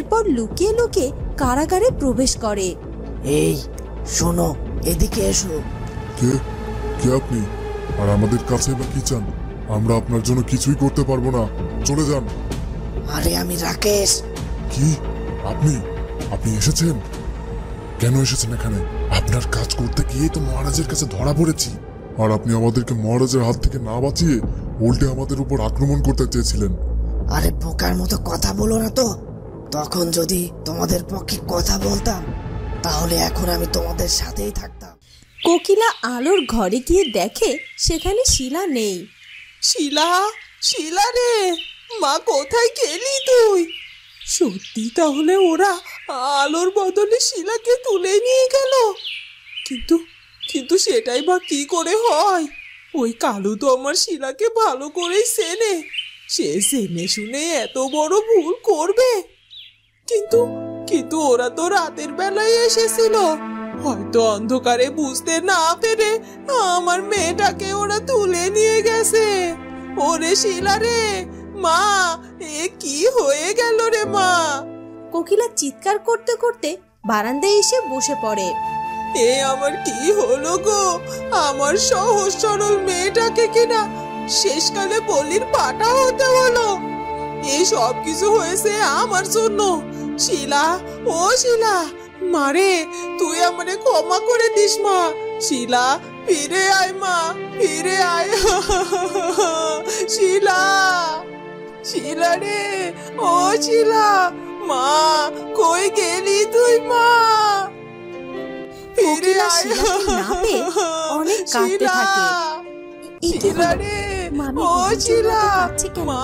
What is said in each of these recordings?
এরপর লুকিয়ে লুকিয়ে কারাগারে প্রবেশ করে। এই শোনো, এদিকে এসো। কে কে আপনি? আর আমাদের কাছে বা কি চান? আমরা আপনার জন্য কিছুই করতে পারবো না, চলে যান। আরে আমি রাকেশ। কি? আপনি আপনি এসেছেন? কেন এসেছেন এখানে? আপনার কাজ করতে গিয়ে তো মহারাজের কাছে ধরা পড়েছি। আর আপনি আমাদেরকে মহারাজের হাত থেকে না বাঁচিয়ে উল্টে আমাদের উপর আক্রমণ করতে চেয়েছিলেন। আরে বোকার মতো কথা বলো না তো। তখন যদি তোমাদের পক্ষে কথা বলতাম তাহলে এখন আমি তোমাদের সাথেই থাকতাম। কোকিলা আলোর ঘরে গিয়ে দেখে সেখানে শিলা নেই। শিলা, শিলা রে, মা কোথায় গেলি তুই? সত্যি তাহলে ওরা আলোর বদলে শিলাকে তুলে নিয়ে গেল? কিন্তু কিন্তু সেটাই বা কি করে হয়? ওই কালু তো আমার শিলাকে ভালো করেই চেনে। সে জেনে শুনে এত বড় ভুল করবে? কিন্তু কিন্তু ওরা তো রাতের বেলায় এসেছিল। হয়তো অন্ধকারে বুঝতে না পেরে আমার মেয়েটাকে ওরা তুলে নিয়ে গেছে। ওরে শিলা রে, মা, এ কি হয়ে গেল রে মা? কোকিলা চিৎকার করতে করতে বারান্দায় এসে বসে পড়ে। এ আমার কি হলো গো? আমার সহজ সরল মেয়েটাকে কিনা শেষকালে বলির পাটা হতে হলো। এই সব কিছু হয়েছে আমার জন্য। শিলা, ও শিলা, মারে তুই আমারে ক্ষমা করে দিস মা। শিলা, ফিরে আয় মা, ফিরে আয়। শিলা, শিলা রে, ও শিলা, মা কই গেলি তুই মা? ফিরে কোকিলা আয় শিলাকে না পেয়ে অনেক কাঁদতে থাকে। শিলা রে, ও শিলা, মা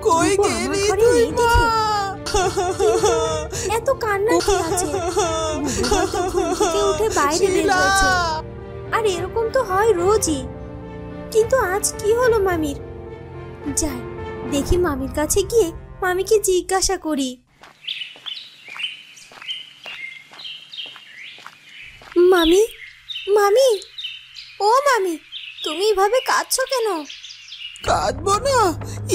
কই গেলি তুই মা? এত কান্না কি আছে? হয়তো ঘুম থেকে উঠে বাইরে বের হয়েছে। আর এরকম তো হয় রোজই। কিন্তু আজ কি হলো মামির? যাই দেখি মামির কাছে গিয়ে মামিকে জিজ্ঞাসা করি। মামি, মামি, ও মামি, তুমি এভাবে কাঁদছো কেন? কাঁদবো না?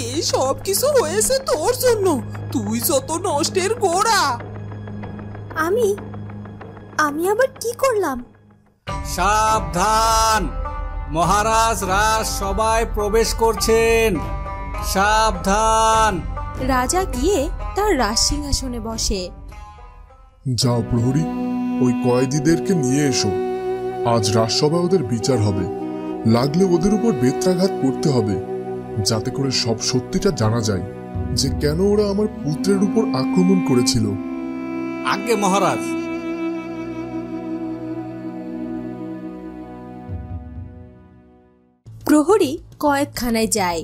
এই সব কিছু হয়েছে তোর জন্য। তুই যত নষ্টের গোড়া। আমি আমি আবার কি করলাম? সাবধান, মহারাজ রাজসভায় প্রবেশ করছেন, সাবধান। রাজা গিয়ে তার রাজসিংহাসনে বসে। যাও প্রহরী, ওই কয়েদিদেরকে নিয়ে এসো। আজ রাজসভায় ওদের বিচার হবে। লাগলে ওদের উপর বেত্রাঘাত করতে হবে, যাতে করে সব সত্যিটা জানা যায় যে কেন ওরা আমার পুত্রের উপর আক্রমণ করেছিল। আজ্ঞে মহারাজ। প্রহরী কয়েদখানায় যায়।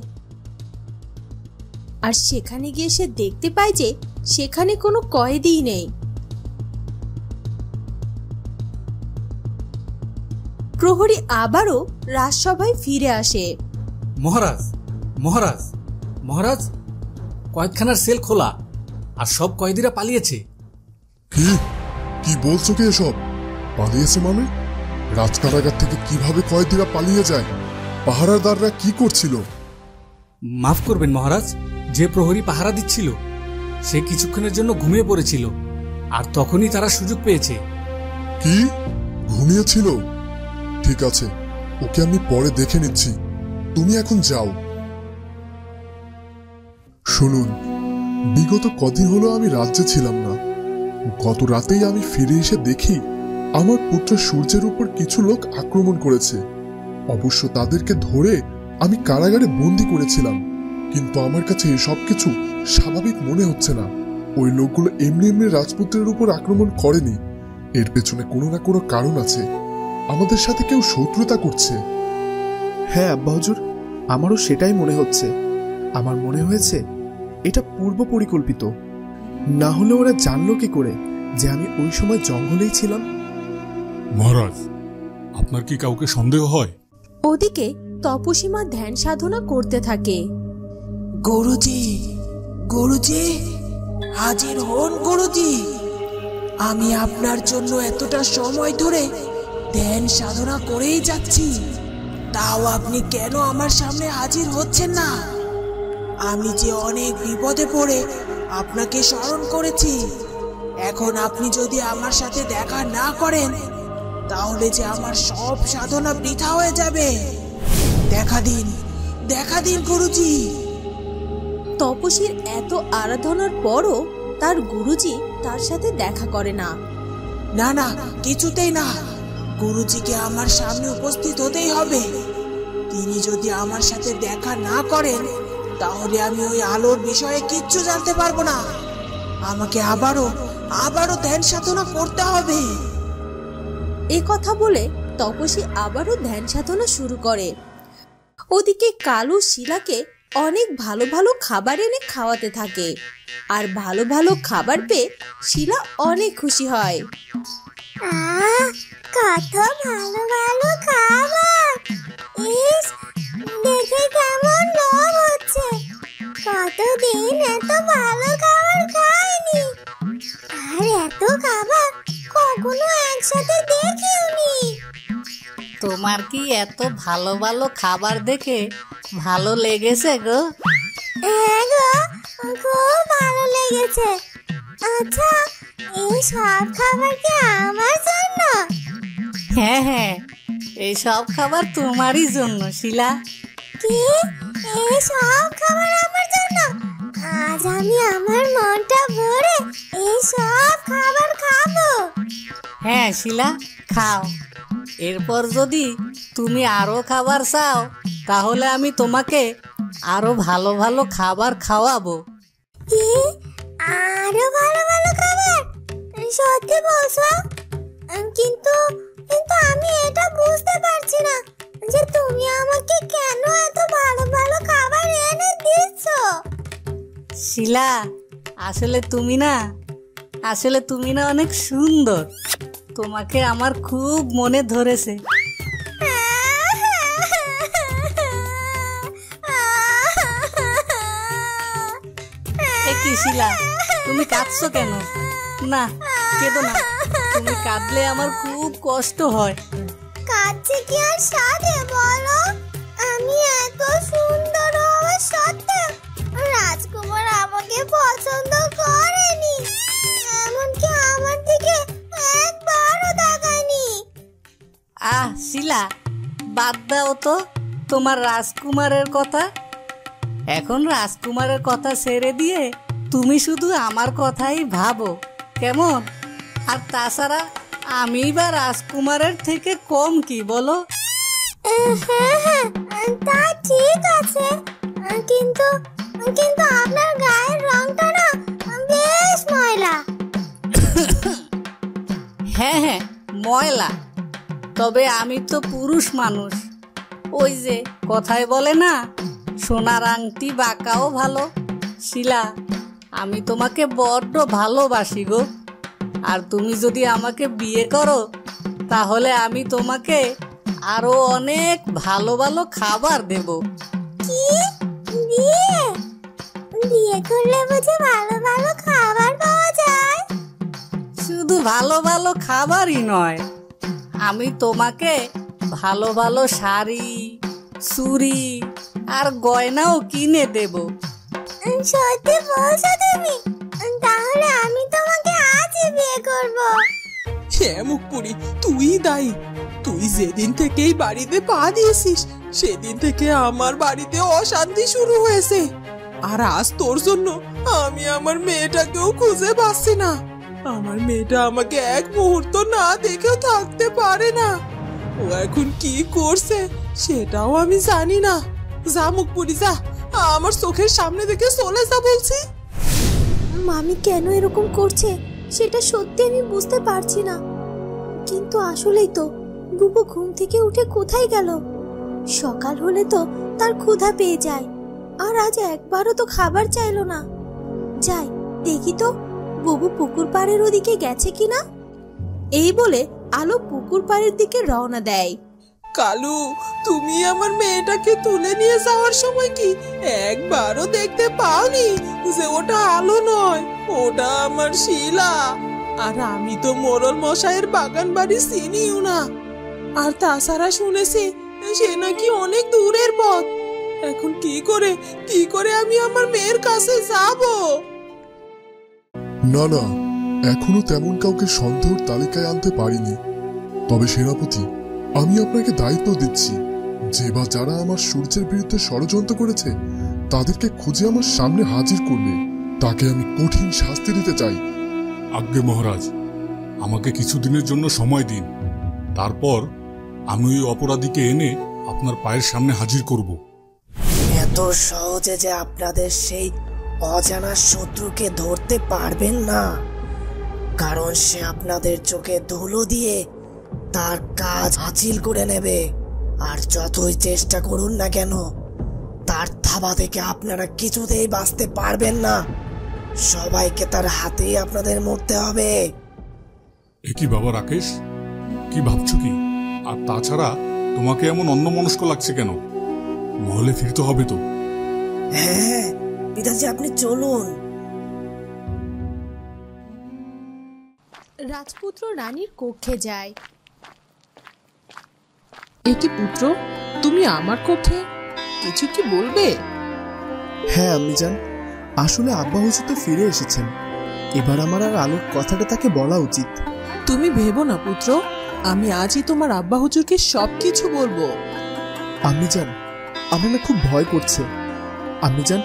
আর সেখানে গিয়ে সে দেখতে পায় যে সেখানে কোনো কয়েদিই নেই। প্রহরী আবারও রাজসভায় ফিরে আসে। মহারাজ, মহারাজ, মহারাজ, কয়েদখানার সেল খোলা আর সব কয়েদিরা পালিয়েছে। কি কি বলছো? কি এসব? পালিয়েছে মানে? রাজকারাগার থেকে কিভাবে কয়েদিরা পালিয়ে যায়? পাহারাদাররা কি করছিল? মাফ করবেন মহারাজ, যে প্রহরী পাহারা দিচ্ছিল সে কিছুক্ষণের জন্য ঘুমিয়ে পড়েছিল, আর তখনই তারা সুযোগ পেয়েছে। কি? ঘুমিয়েছিল? ঠিক আছে, ওকে আমি পরে দেখে নিচ্ছি। তুমি এখন যাও। শুনুন, বিগত কদিন হলো আমি রাজ্যে ছিলাম না। গত রাতেই আমি ফিরে এসে দেখি আমার পুত্র সূর্যের উপর কিছু লোক আক্রমণ করেছে। অবশ্য তাদেরকে ধরে আমি কারাগারে বন্দি করেছিলাম, কিন্তু আমার কাছে এসব কিছু স্বাভাবিক মনে হচ্ছে না। ওই লোকগুলো এমনি এমনি রাজপুত্রের উপর আক্রমণ করেনি। এর পেছনে কোনো না কোনো কারণ আছে। আমাদের সাথে কেউ শত্রুতা করছে। হ্যাঁ আব্বা হুজুর, আমারও সেটাই মনে হচ্ছে। আমার মনে হয়েছে এটা পূর্ব পরিকল্পিত। না হলে ওরা জানলো কি করে যে আমি ওই সময় জঙ্গলেই ছিলাম? মহারাজ, আপনার কি কাউকে সন্দেহ হয়? ওদিকে তপসীমা ধ্যান সাধনা করতে থাকে। গুরুজি, গুরুজি, হাজির হন গুরুজি। আমি আপনার জন্য এতটা সময় ধরে ধ্যান সাধনা করেই যাচ্ছি, তাও আপনি কেন আমার সামনে হাজির হচ্ছেন না? আমি যে অনেক বিপদে পড়ে আপনাকে স্মরণ করেছি। এখন আপনি যদি আমার সাথে দেখা না করেন তাহলে যে আমার সব সাধনা বৃথা হয়ে যাবে। দেখা দিন গুরুজি। তপসীর এত আরাধনার পরও তার গুরুজি তার সাথে দেখা করে না। না, কিছুতেই না। গুরুজিকে আমার সামনে উপস্থিত হতেই হবে। তিনি যদি আমার সাথে দেখা না করেন তাহলে আমি ওই আলোর বিষয়ে কিচ্ছু জানতে পারবো না। আমাকে আবারও ধ্যান সাধনা করতে হবে। এ কথা বলে তপসী আবারও ধ্যান সাধনা শুরু করে। ওদিকে কালু শিলাকে অনেক ভালো ভালো খাবার এনে খাওয়াতে থাকে, আর ভালো ভালো খাবার পেয়ে শিলা অনেক খুশি হয়। কত ভালো ভালো খাবার! ইস, দেখে কেমন লোভ হচ্ছে। কতদিন এত ভালো খাবার খাইনি, আর এত খাবার কখনো একসাথে দেখিওনি। তোমার কি এত ভালো ভালো খাবার দেখে ভালো লেগেছে গো? হ্যাঁ গো, খুব ভালো লেগেছে। আচ্ছা, এই সব খাবার কি আমার জন্য? হ্যাঁ, এই সব খাবার তোমারই জন্য শিলা। কি, এই সব খাবার আমার জন্য? আজ আমি আমার মনটা ভরে এই সব খাবার খাবো। হ্যাঁ শিলা, খাও। এরপর যদি তুমি আরো খাবার চাও তাহলে আমি তোমাকে আরো ভালো ভালো খাবার খাওয়াবো। কি, আরো ভালো ভালো খাবার? সত্যি বলছো? কিন্তু আমি এটা বুঝতে পারছি না যে তুমি আমাকে কেন এত ভালো ভালো খাবার এনে দিচ্ছ। শিলা, আসলে তুমি না অনেক সুন্দর। তোমাকে আমার খুব মনে ধরেছে। কি শিলা, তুমি কাঁদছো কেন? না, কেঁদো না। তুমি কাঁদলে আমার খুব কষ্ট হয়। কাঁদছে কি আর সাধে বলো? আমি এত সুন্দর হওয়া সত্ত্বেও রাজকুমার আমাকে পছন্দ করেনি, এমনকি আমার দিকে একবারও তাকায়নি। শিলা, বাদ দাও তো তোমার রাজকুমারের কথা। এখন রাজকুমারের কথা ছেড়ে দিয়ে তুমি শুধু আমার কথাই ভাবো, কেমন? আর তাছাড়া আমি বা রাজকুমারের থেকে কম কি বলো? হ্যাঁ, তা ঠিক আছে, কিন্তু আপনার গায়ের রংটা না বেশ ময়লা। হ্যাঁ, ময়লা। তবে আমি তো পুরুষ মানুষ। ওই যে কথায় বলে না, সোনার আংটি বাঁকাও ভালো। শিলা, আমি তোমাকে বড্ড ভালোবাসি গো। আর তুমি যদি আমাকে বিয়ে করো তাহলে আমি তোমাকে আরো অনেক ভালো ভালো খাবার দেব। কি, বিয়ে করলে বুঝি ভালো ভালো খাবার পাওয়া যায়? শুধু ভালো ভালো খাবারই নয়, আমি তোমাকে ভালো ভালো শাড়ি, চুড়ি আর গয়নাও কিনে দেব। সত্যি বলছো তুমি? তাহলে আমি তোমাকে আজই বিয়ে করব। হ্যাঁ মুখপুরি, তুই দায়ী। তুই যেদিন থেকে এই বাড়িতে পা দিয়েছিস সেদিন থেকে আমার বাড়িতে অশান্তি শুরু হয়েছে। আর আজ তোর জন্য আমি আমার মেয়েটাকেও খুঁজে পাচ্ছি না। আমার মেয়েটা আমাকে এক মুহূর্ত না দেখেও থাকতে পারে না। ও এখন কি করছে সেটাও আমি জানি না। যা মুখপুরি যা, আমার চোখের সামনে থেকে চলে যা বলছি। মামি কেন এরকম করছে সেটা সত্যি আমি বুঝতে পারছি না। কিন্তু আসলেই তো বুবু ঘুম থেকে উঠে কোথায় গেল? সকাল হলে তো তার ক্ষুধা পেয়ে যায়, আর আজ একবারও তো খাবার চাইলো না। যাই দেখি তো বুবু পুকুর পাড়ের ওদিকে গেছে কিনা। এই বলে আলো পুকুর পাড়ের দিকে রওনা দেয়। কালু, তুমি আমার মেয়েটাকে তুলে নিয়ে যাওয়ার সময় কি একবারও দেখতে পাওনি যে ওটা আলো নয়, ওটা আমার শিলা? আর আমি তো মোড়ল মশাইয়ের বাগান বাড়ি চিনিও না। আর তাছাড়া শুনেছি সে নাকি অনেক দূরের পথ। এখন কি করে আমি আমার মেয়ের কাছে যাব? না না, এখনো তেমন কাউকে সন্দেহের তালিকায় আনতে পারিনি। তবে সেনাপতি, আমি আপনাকে দায়িত্ব দিচ্ছি, যে বা যারা আমার সূর্যের বিরুদ্ধে ষড়যন্ত্র করেছে তাদেরকে খুঁজে আমার সামনে হাজির করবে। তাকে আমি কঠিন শাস্তি দিতে চাই। আজ্ঞে মহারাজ, আমাকে কিছুদিনের জন্য সময় দিন, তারপর আমি ওই অপরাধীকে এনে আপনার পায়ের সামনে হাজির করব। এত সহজে যে আপনাদের সেই অজানা শত্রুকে ধরতে পারবেন না, কারণ সে আপনাদের চোখে ধুলো দিয়ে তার কাজ হাসিল করে নেবে। আর যতই চেষ্টা করুন না কেন, তার থাবা থেকে আপনারা কিছুতেই বাঁচতে পারবেন না। সবাইকে তার হাতেই আপনাদের মরতে হবে। এ কি বাবা রাকেশ, কি ভাবছো কি? আর তাছাড়া তোমাকে এমন অন্যমনস্ক লাগছে কেন? মহলে ফিরতে হবে তো। হ্যাঁ পিতাজি, আপনি চলুন। রাজপুত্র রানীর কক্ষে যায়। এ কি পুত্র, তুমি আমার কক্ষে? কিছু কি বলবে? হ্যাঁ আম্মিজান, আসলে আব্বা হুজুর তো ফিরে এসেছেন। এবার আমার আর আলোর কথাটা তাকে বলা উচিত। তুমি ভেবো না পুত্র, আমি আজই তোমার আব্বা হুজুরকে সবকিছু বলবো। আম্মিজান, আমার না খুব ভয় করছে। আম্মিজান,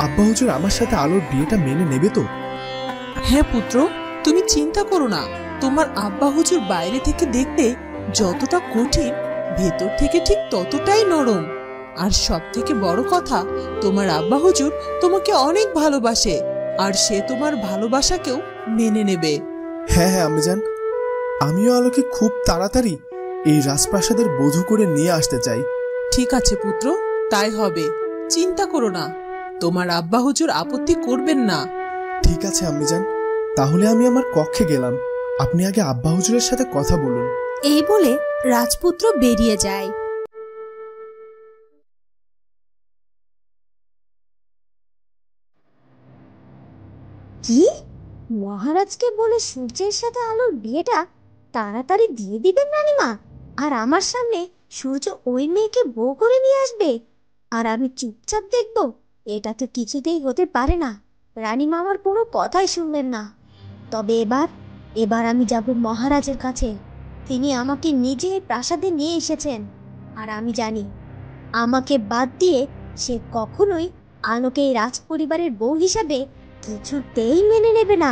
আব্বা হুজুর আমার সাথে আলোর বিয়েটা মেনে নেবে তো? হ্যাঁ পুত্র, তুমি চিন্তা করো না। তোমার আব্বা হুজুর বাইরে থেকে দেখতে যতটা কঠিন, ভেতর থেকে ঠিক ততটাই নরম। আর সব থেকে বড় কথা, তোমার আব্বা হুজুর তোমাকে অনেক ভালোবাসে, আর সে তোমার ভালোবাসাকেও মেনে নেবে। হ্যাঁ হ্যাঁ আম্মিজান, আমিও আলোকে খুব তাড়াতাড়ি এই রাজপ্রাসাদের বধূ করে নিয়ে আসতে চাই। ঠিক আছে পুত্র, তাই হবে। চিন্তা করো না, তোমার আব্বা হুজুর আপত্তি করবেন না। ঠিক আছে আম্মিজান, তাহলে আমি আমার কক্ষে গেলাম। আপনি আগে আব্বা হুজুরের সাথে কথা বলুন। এই বলে রাজপুত্র বেরিয়ে যায়। কি? মহারাজকে বলে সূর্যের সাথে আলোর বিয়েটা তাড়াতাড়ি দিয়ে দিবেন রানীমা? আর আমার সামনে সূর্য ওই মেয়েকে বউ করে নিয়ে আসবে, আর আমি চুপচাপ দেখব? এটা তো কিছুতেই হতে পারে না। রানীমা আমার কোনো কথাই শুনবেন না। তবে এবার আমি যাব মহারাজের কাছে। তিনি আমাকে নিজে প্রাসাদে নিয়ে এসেছেন, আর আমি জানি আমাকে বাদ দিয়ে সে কখনোই আলোকে এই রাজপরিবারের বউ হিসাবে কিছুতেই মেনে নেবে না।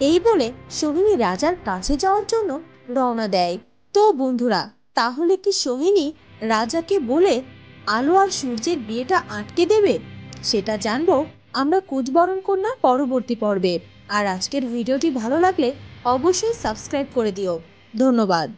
এই বলে সোহিনী রাজার কাছে যাওয়ার জন্য রওনা দেয়। তো বন্ধুরা, তাহলে কি সোহিনী রাজাকে বলে আলো আর সূর্যের বিয়েটা আটকে দেবে? সেটা জানবো আমরা কুঁজবরণ কন্যার পরবর্তী পর্বে। আর আজকের ভিডিওটি ভালো লাগলে অবশ্যই সাবস্ক্রাইব করে দিও। ধন্যবাদ।